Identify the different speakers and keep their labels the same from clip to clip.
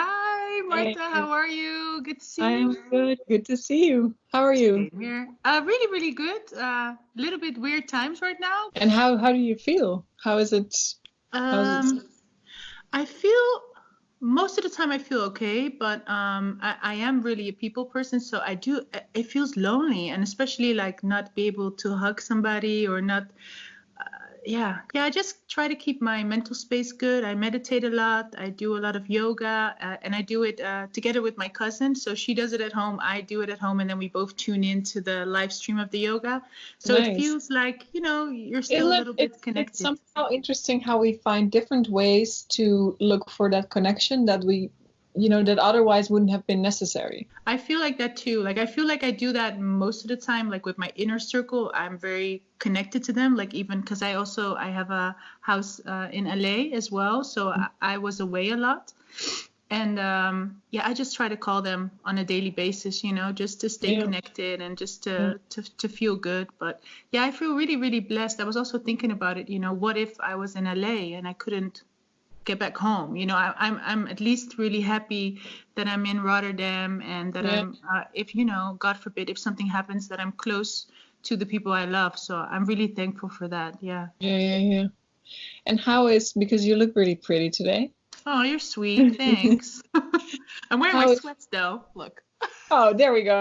Speaker 1: Hi,
Speaker 2: Hey,
Speaker 1: Marta. How are you? Good to see
Speaker 2: I'm
Speaker 1: you.
Speaker 2: good. Good to see you. How are you?
Speaker 1: Same here. Really, really good. A little bit weird times right now.
Speaker 2: And how do you feel? How is it? How's it?
Speaker 1: Um, I feel most of the time I feel okay, but I am really a people person, so I do. It feels lonely, and especially like not be able to hug somebody or not. Yeah. I just try to keep my mental space good. I meditate a lot. I do a lot of yoga, and I do it together with my cousin. So she does it at home, I do it at home, and then we both tune into the live stream of the yoga. So it
Speaker 2: Nice.
Speaker 1: feels like, you're still a
Speaker 2: Isn't it?
Speaker 1: little bit
Speaker 2: It's
Speaker 1: connected.
Speaker 2: somehow interesting how we find different ways to look for that connection that that otherwise wouldn't have been necessary.
Speaker 1: I feel like that too. Like I feel like I do that most of the time. Like with my inner circle, I'm very connected to them. Like even because I have a house in LA as well, so I was away a lot. And yeah, I just try to call them on a daily basis, just to stay
Speaker 2: Yeah.
Speaker 1: connected and just
Speaker 2: Yeah.
Speaker 1: to feel good. But yeah, I feel really, really blessed. I was also thinking about it, what if I was in LA and I couldn't get back home? I'm at least really happy that I'm in Rotterdam and that
Speaker 2: Yeah.
Speaker 1: I'm, if, God forbid, if something happens, that I'm close to the people I love. So I'm really thankful for that. Yeah.
Speaker 2: Yeah. And because you look really pretty today.
Speaker 1: Oh, you're sweet. Thanks. I'm wearing my
Speaker 2: How is
Speaker 1: sweats though. Look.
Speaker 2: Oh, there we go.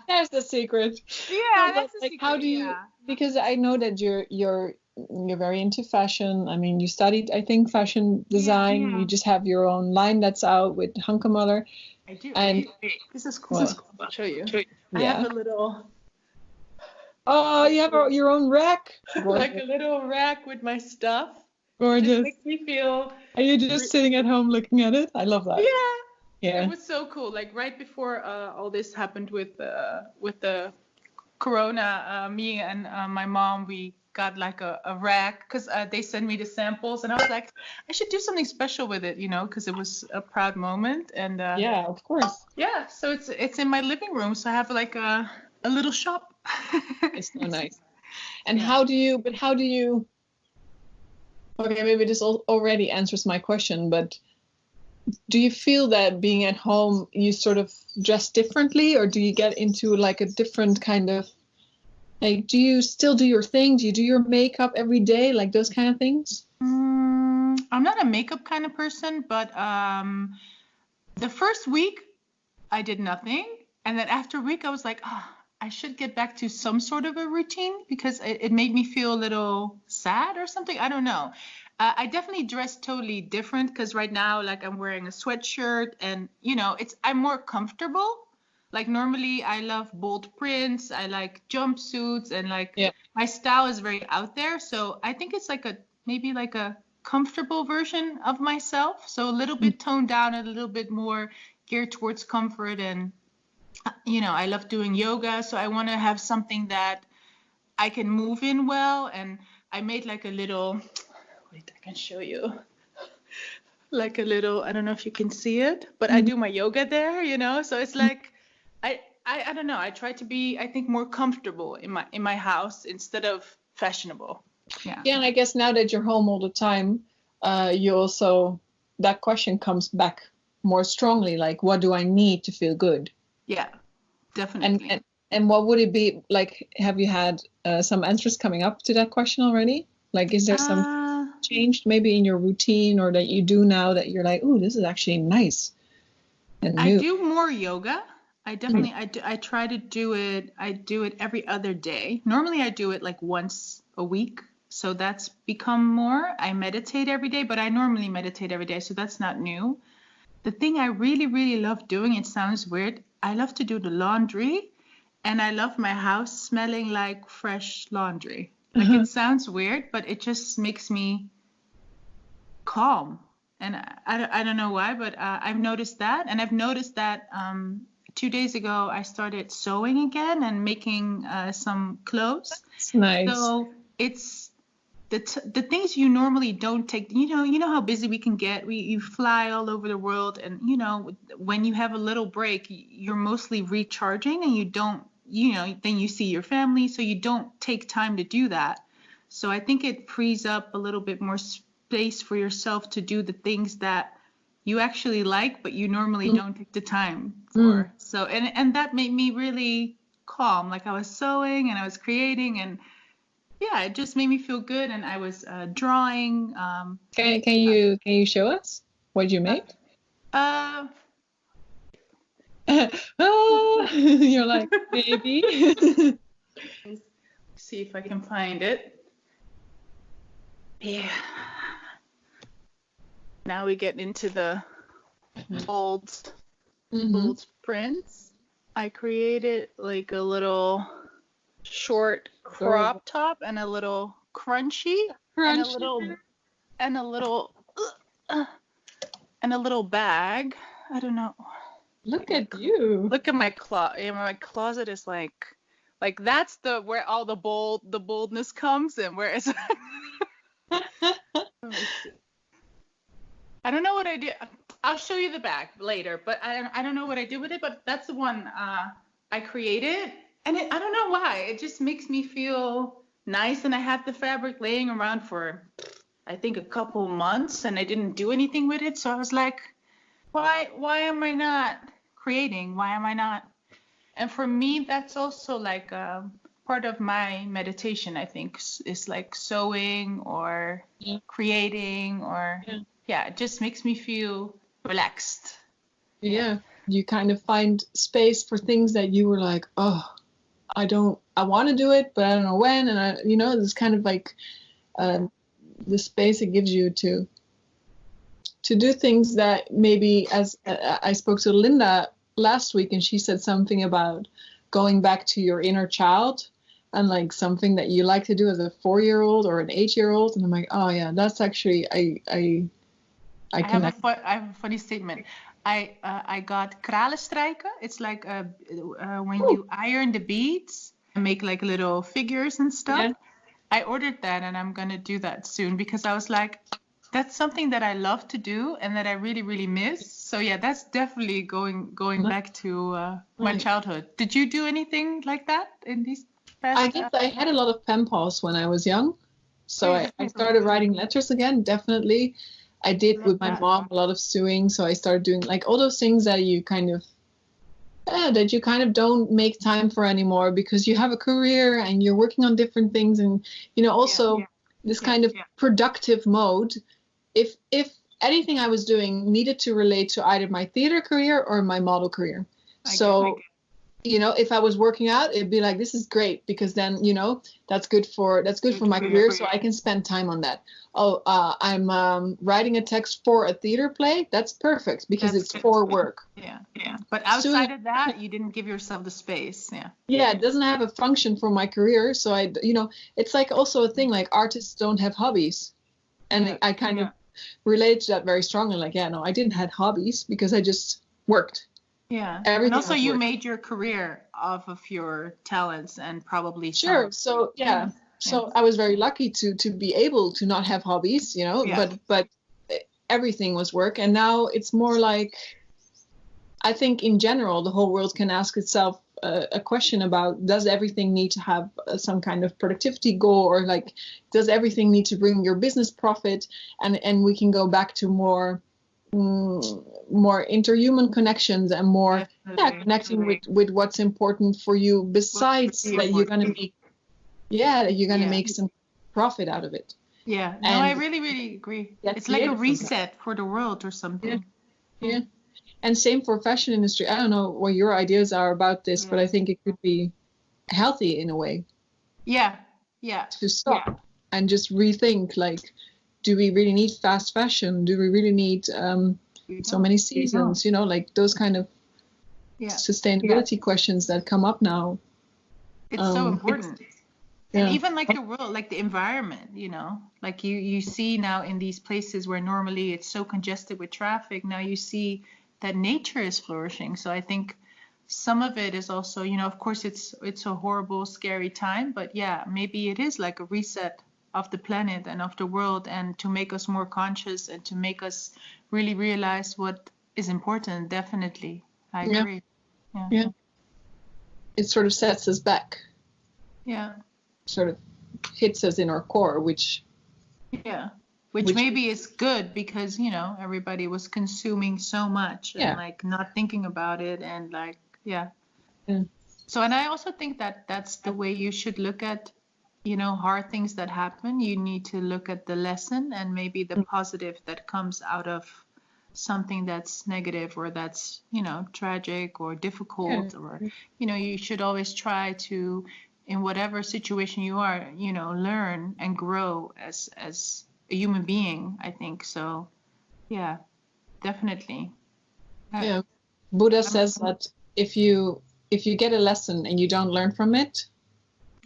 Speaker 2: There's the secret. No,
Speaker 1: Yeah,
Speaker 2: but
Speaker 1: that's the
Speaker 2: like, how
Speaker 1: secret.
Speaker 2: do you?
Speaker 1: Yeah.
Speaker 2: Because I know that you're very into fashion. I mean, you studied, I think, fashion design. You
Speaker 1: Yeah.
Speaker 2: just have your own line that's out with Hunkemuller.
Speaker 1: I do.
Speaker 2: And
Speaker 1: Wait. This is
Speaker 2: well,
Speaker 1: cool. I'll show you. I have
Speaker 2: yeah.
Speaker 1: a little
Speaker 2: Oh, you have your own rack.
Speaker 1: like
Speaker 2: Gorgeous,
Speaker 1: a little rack with my stuff. It just
Speaker 2: gorgeous.
Speaker 1: makes me feel
Speaker 2: Are you just
Speaker 1: re-
Speaker 2: sitting at home looking at it? I love that.
Speaker 1: yeah. It
Speaker 2: Yeah.
Speaker 1: was so cool. Like right before all this happened with the corona, me and my mom, we got like a rack because they sent me the samples, and I was like, I should do something special with it, because it was a proud moment. And
Speaker 2: Yeah, of course.
Speaker 1: yeah, so it's in my living room, so I have like a little shop.
Speaker 2: It's so nice. And
Speaker 1: Yeah.
Speaker 2: how do you? Okay, maybe this already answers my question, but do you feel that being at home you sort of dress differently, or do you get into like a different kind of like, do you still do your thing? Do you do your makeup every day, like those kind of things?
Speaker 1: I'm not a makeup kind of person, but the first week I did nothing, and then after a week I was like, oh, I should get back to some sort of a routine because it made me feel a little sad or something. I don't know. I definitely dress totally different because right now, like I'm wearing a sweatshirt, and I'm more comfortable. Like normally, I love bold prints. I like jumpsuits, and like
Speaker 2: Yeah.
Speaker 1: my style is very out there. So I think it's like maybe like a comfortable version of myself. So a little bit toned down, and a little bit more geared towards comfort. And I love doing yoga, so I want to have something that I can move in well. And I made like a little, wait, I can show you, like a little, I don't know if you can see it, but I
Speaker 2: Mhm.
Speaker 1: do my yoga there, so it's like I don't know, I try to be, I think, more comfortable in my house instead of fashionable. Yeah.
Speaker 2: Yeah, and I guess now that you're home all the time, you also that question comes back more strongly, like what do I need to feel good?
Speaker 1: Yeah,
Speaker 2: And
Speaker 1: definitely.
Speaker 2: and, and what would it be like? Have you had some answers coming up to that question already? Like, is there some
Speaker 1: uh
Speaker 2: changed maybe in your routine or that you do now that you're like, oh, this is actually nice and
Speaker 1: I
Speaker 2: new?
Speaker 1: do more yoga. I
Speaker 2: Mm.
Speaker 1: definitely I try to do it. I do it every other day. Normally I do it like once a week. So that's become more. I meditate every day, but I normally meditate every day, so that's not new. The thing I really, really love doing, it sounds weird, I love to do the laundry, and I love my house smelling like fresh laundry. Like
Speaker 2: Uh-huh.
Speaker 1: it sounds weird, but it just makes me calm. And I don't know why, but I've noticed that. And I've noticed that 2 days ago, I started sewing again and making some clothes.
Speaker 2: It's nice.
Speaker 1: So it's the things you normally don't take. You know how busy we can get. You fly all over the world, and when you have a little break, you're mostly recharging, and you don't. Then you see your family, so you don't take time to do that. So I think it frees up a little bit more space for yourself to do the things that you actually like, but you normally don't take the time for. So, and that made me really calm. Like I was sewing and I was creating, and yeah, it just made me feel good. And I was drawing.
Speaker 2: Can you show us what you made? You're like, maybe.
Speaker 1: See if I can find it. Yeah. Now we get into the bold prints. I created like a little short crop top and a little crunchy. And a little bag. I don't know.
Speaker 2: Look at you.
Speaker 1: Look at my closet. My closet is like that's where all the boldness comes in. Where is Let me see. I don't know what I did. I'll show you the bag later, but I don't know what I did with it. But that's the one I created, and I don't know why. It just makes me feel nice, and I had the fabric laying around for I think a couple months, and I didn't do anything with it. So I was like, why am I not creating? Why am I not? And for me, that's also like part of my meditation, I think, is like sewing or creating or it just makes me feel relaxed.
Speaker 2: Yeah. You kind of find space for things that you were like, oh, I want to do it, but I don't know when. And it's kind of like the space it gives you to do things that maybe, as I spoke to Linda last week, and she said something about going back to your inner child and like something that you like to do as a 4-year-old or an 8-year-old. And I'm like, oh yeah, that's actually, I
Speaker 1: have a funny statement. I got kralenstrijken. It's like when you iron the beads and make like little figures and stuff. Yeah. I ordered that, and I'm gonna do that soon because I was like, that's something that I love to do and that I really, really miss. So yeah, that's definitely going back to my childhood. Did you do anything like that in these past?
Speaker 2: I guess I had a lot of pen pals when I was young. So I started writing letters again, definitely. I did with my mom a lot of sewing. So I started doing like all those things that you kind of don't make time for anymore because you have a career and you're working on different things. And, this kind of productive mode. If anything I was doing needed to relate to either my theater career or my model career. If I was working out, it'd be like, this is great because then, that's good for my career. So I can spend time on that. I'm writing a text for a theater play. That's perfect because it's for work.
Speaker 1: Yeah. But outside of that, you didn't give yourself the space. Yeah.
Speaker 2: Yeah. It doesn't have a function for my career. So it's like also a thing like artists don't have hobbies. And I kind of related to that very strongly. Like, I didn't have hobbies because I just worked.
Speaker 1: Yeah. And also you made your career off of your talents and probably.
Speaker 2: Sure. So, So I was very lucky to be able to not have hobbies, but everything was work. And now it's more like, I think in general, the whole world can ask itself a question about, does everything need to have some kind of productivity goal, or like, does everything need to bring your business profit? And we can go back to more interhuman connections and more connecting with what's important for you besides that you're going to make make some profit out of it.
Speaker 1: Yeah, no, I really, really agree. It's like a reset for the world or something.
Speaker 2: Yeah. And same for fashion industry. I don't know what your ideas are about this, but I think it could be healthy in a way.
Speaker 1: Yeah.
Speaker 2: To stop and just rethink, like, do we really need fast fashion? Do we really need so many seasons? Like those kind of sustainability questions that come up now.
Speaker 1: It's so important. And even like the world, like the environment, like you see now in these places where normally it's so congested with traffic, now you see that nature is flourishing. So I think some of it is also, of course it's a horrible, scary time, but maybe it is like a reset of the planet and of the world, and to make us more conscious and to make us really realize what is important. Definitely. I agree.
Speaker 2: Yeah. It sort of sets us back.
Speaker 1: Yeah.
Speaker 2: Sort of hits us in our core, which
Speaker 1: which maybe is good because, you know, everybody was consuming so much and like not thinking about it and like, yeah. So, and I also think that that's the way you should look at, you know, hard things that happen. You need to look at the lesson and maybe the positive that comes out of something that's negative or that's, you know, tragic or difficult, or, you know, you should always try to, in whatever situation you are, you know, learn and grow as a human being, I think. So, yeah, definitely.
Speaker 2: Yeah. Buddha says that if you get a lesson and you don't learn from it,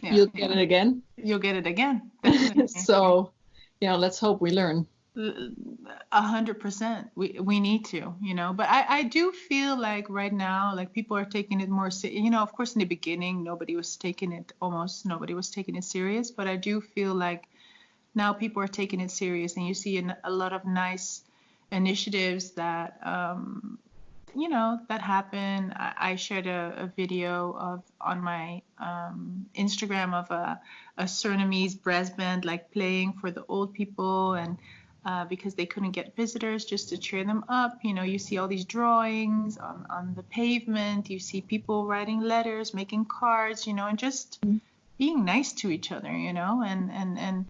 Speaker 2: you'll get it again.
Speaker 1: You'll get it again. Definitely.
Speaker 2: So, you know, let's hope we learn.
Speaker 1: 100%. We need to, you know, but I do feel like right now, like people are taking it more, you know, of course in the beginning, almost nobody was taking it serious, but I do feel like now people are taking it serious and you see a lot of nice initiatives that, you know, that happen. I shared a video on my Instagram of a Surinamese brass band like playing for the old people, and because they couldn't get visitors, just to cheer them up. You know, you see all these drawings on the pavement. You see people writing letters, making cards, you know, and just being nice to each other, you know, and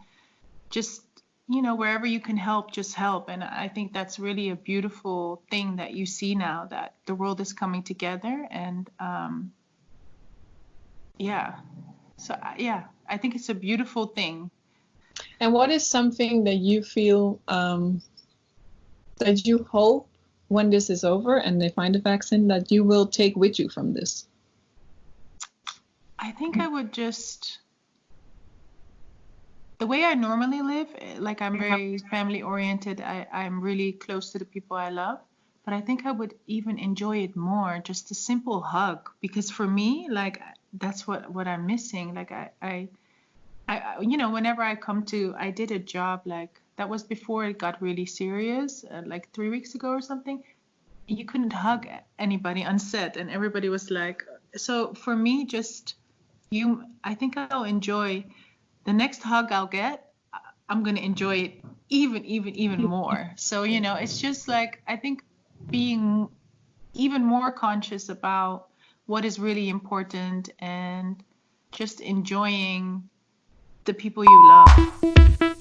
Speaker 1: just, you know, wherever you can help, just help. And I think that's really a beautiful thing that you see now, that the world is coming together. And so I think it's a beautiful thing.
Speaker 2: And what is something that you feel that you hope when this is over and they find a vaccine that you will take with you from this?
Speaker 1: I think I would just, the way I normally live, like I'm very family oriented. I'm really close to the people I love, but I think I would even enjoy it more, just a simple hug, because for me, like that's what I'm missing. Like I you know, whenever I did a job like that was before it got really serious, like 3 weeks ago or something. You couldn't hug anybody on set, and everybody was like, so for me, just I think I'll enjoy the next hug I'll get. I'm going to enjoy it even more. So, you know, it's just like, I think being even more conscious about what is really important and just enjoying the people you love.